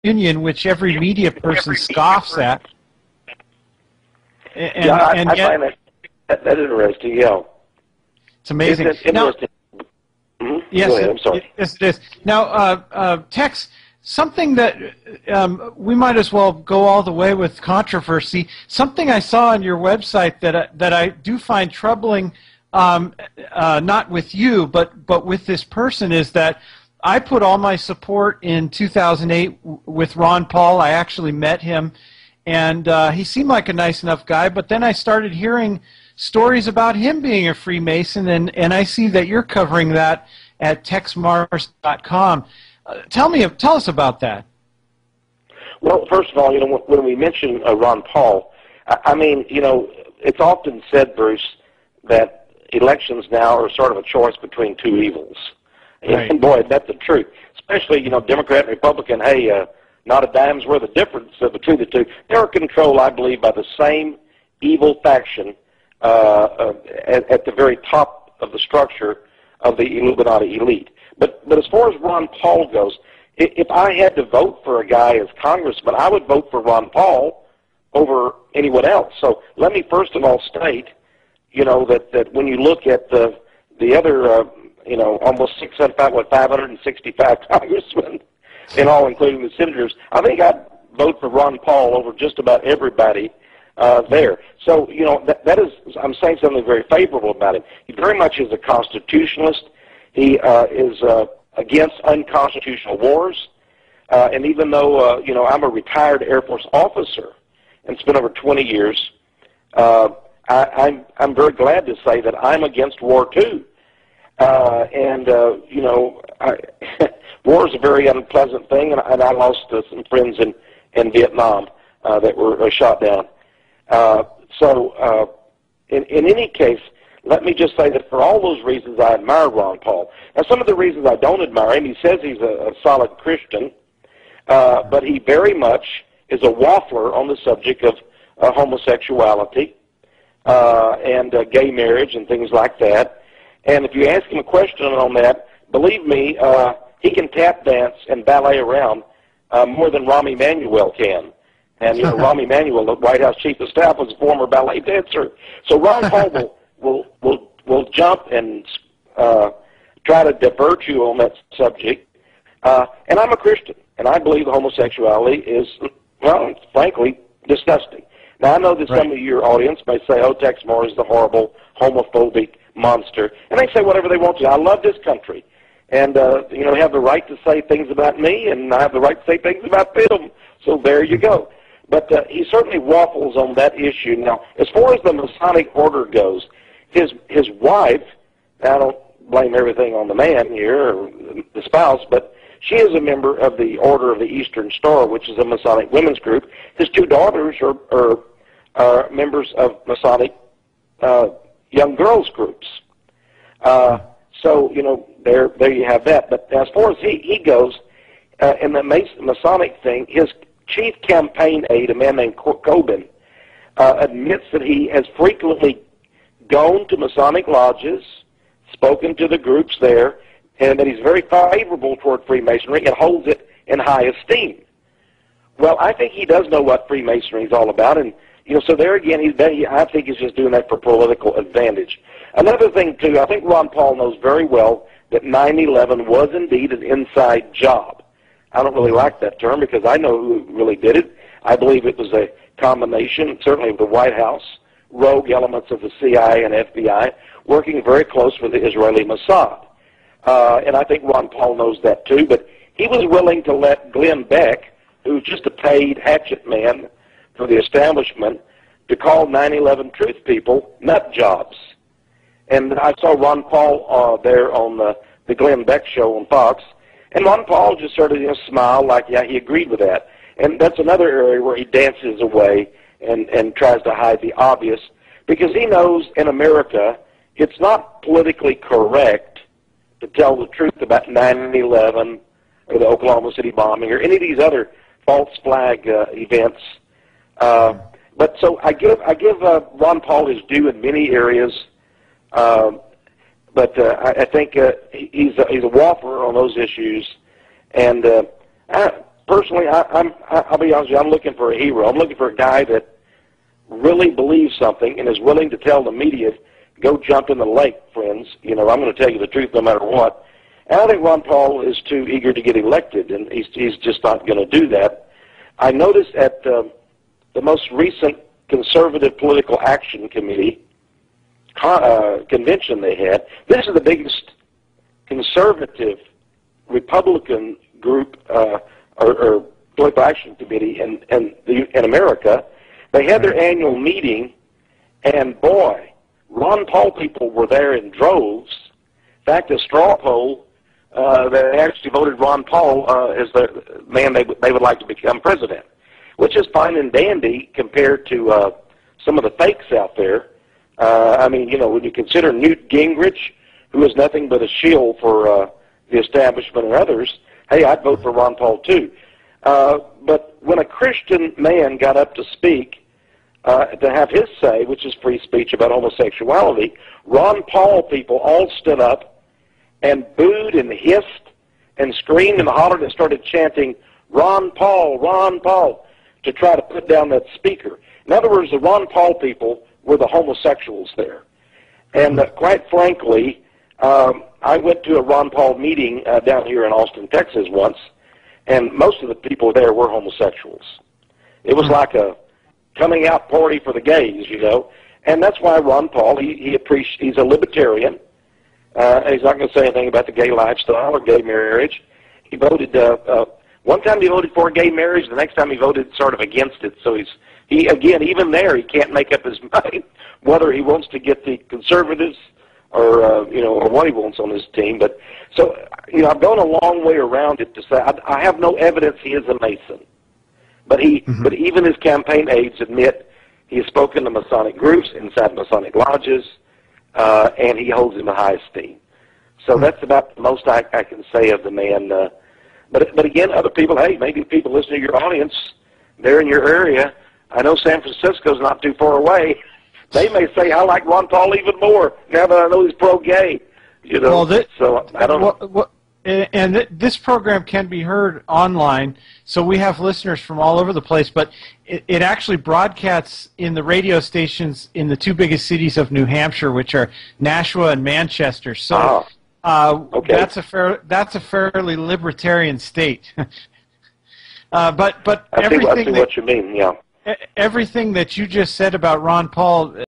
union, which every media person scoffs at. And, yeah, I yet, find that interesting, yeah. It's amazing. It's interesting. Now, yes, go ahead, I'm sorry. Yes, it is. Now, Tex, something that we might as well go all the way with controversy. Something I saw on your website that I do find troubling, not with you, but with this person, is that I put all my support in 2008 with Ron Paul. I actually met him, and he seemed like a nice enough guy, but then I started hearing stories about him being a Freemason, and I see that you're covering that at texemarrs.com. Tell us about that. Well, first of all, when we mention Ron Paul, I mean, it's often said, Bruce, that elections now are sort of a choice between two evils. Right. And boy, that's the truth. Especially, Democrat and Republican, hey, not a dime's worth of difference between the two. They're controlled, I believe, by the same evil faction at the very top of the structure of the Illuminati elite. But as far as Ron Paul goes, if I had to vote for a guy as congressman, I would vote for Ron Paul over anyone else. So let me first of all state, that when you look at the other, almost 565 congressmen, in all, including the senators, I think I'd vote for Ron Paul over just about everybody there. So, that is, I'm saying something very favorable about him. He very much is a constitutionalist. He is against unconstitutional wars. And even though, I'm a retired Air Force officer and spent over 20 years, I'm very glad to say that I'm against war, too. War is a very unpleasant thing, and I lost some friends in Vietnam that were shot down. In any case, let me just say that for all those reasons, I admire Ron Paul. Now, some of the reasons I don't admire him, he says he's a solid Christian, but he very much is a waffler on the subject of homosexuality and gay marriage and things like that. And if you ask him a question on that, believe me, he can tap dance and ballet around more than Rahm Emanuel can. And, Rahm Emanuel, the White House chief of staff, was a former ballet dancer. So Ron Paul will jump and try to divert you on that subject. And I'm a Christian, and I believe homosexuality is, well, frankly, disgusting. Now, I know that some of your audience may say, oh, Texe Marrs is the horrible, homophobic monster. And they say whatever they want to. I love this country. And, they have the right to say things about me, and I have the right to say things about them. So there you go. But he certainly waffles on that issue. Now, as far as the Masonic order goes, his wife, I don't blame everything on the man here, or the spouse, but she is a member of the Order of the Eastern Star, which is a Masonic women's group. His two daughters are members of Masonic young girls groups. So, there you have that. But as far as he goes, in the Masonic thing, his chief campaign aide, a man named Coben, admits that he has frequently gone to Masonic lodges, spoken to the groups there, and that he's very favorable toward Freemasonry and holds it in high esteem. Well, I think he does know what Freemasonry is all about, and so there again, I think he's just doing that for political advantage. Another thing, too, I think Ron Paul knows very well that 9/11 was indeed an inside job. I don't really like that term because I know who really did it. I believe it was a combination, certainly of the White House, rogue elements of the CIA and FBI, working very close with the Israeli Mossad. And I think Ron Paul knows that, too, but he was willing to let Glenn Beck, who's just a paid hatchet man for the establishment, to call 9/11 truth people nut jobs. And I saw Ron Paul there on the Glenn Beck show on Fox, and Ron Paul just sort of smiled like, yeah, he agreed with that. And that's another area where he dances away and tries to hide the obvious, because he knows in America it's not politically correct to tell the truth about 9/11 or the Oklahoma City bombing or any of these other false flag events. But so I give Ron Paul his due in many areas, but I think he's a waffler on those issues, and personally, I'll be honest with you, I'm looking for a hero. I'm looking for a guy that really believes something and is willing to tell the media, go jump in the lake, friends. You know, I'm going to tell you the truth no matter what. And I think Ron Paul is too eager to get elected, and he's just not going to do that. I noticed at the most recent Conservative Political Action Committee convention they had, this is the biggest conservative Republican group or Political Action Committee in America. They had their annual meeting, and boy, Ron Paul people were there in droves. In fact, a straw poll, they actually voted Ron Paul as the man they would like to become president, which is fine and dandy compared to some of the fakes out there. I mean, you know, when you consider Newt Gingrich, who is nothing but a shill for the establishment and others, hey, I'd vote for Ron Paul too. But when a Christian man got up to speak, to have his say, which is free speech about homosexuality, Ron Paul people all stood up and booed and hissed and screamed and hollered and started chanting, Ron Paul, Ron Paul, to try to put down that speaker. In other words, the Ron Paul people were the homosexuals there. And quite frankly, I went to a Ron Paul meeting down here in Austin, Texas once, and most of the people there were homosexuals. It was like a coming out party for the gays, you know. And that's why Ron Paul, he's a libertarian. He's not going to say anything about the gay lifestyle or gay marriage. He voted, one time he voted for gay marriage, the next time he voted sort of against it. So he again, even there, he can't make up his mind whether he wants to get the conservatives or, you know, or what he wants on his team. But, so, you know, I've gone a long way around it to say I have no evidence he is a Mason. But but even his campaign aides admit he has spoken to Masonic groups inside Masonic lodges, and he holds in the high esteem. So that's about the most I can say of the man. But again, other people, hey, maybe people listening to your audience, they're in your area. I know San Francisco's not too far away. They may say, I like Ron Paul even more now that I know he's pro-gay. You know, well, so I don't know. And this program can be heard online, so we have listeners from all over the place, but it actually broadcasts in the radio stations in the two biggest cities of New Hampshire, which are Nashua and Manchester. So okay. That's a fairly libertarian state. But I see what you mean, yeah. Everything that you just said about Ron Paul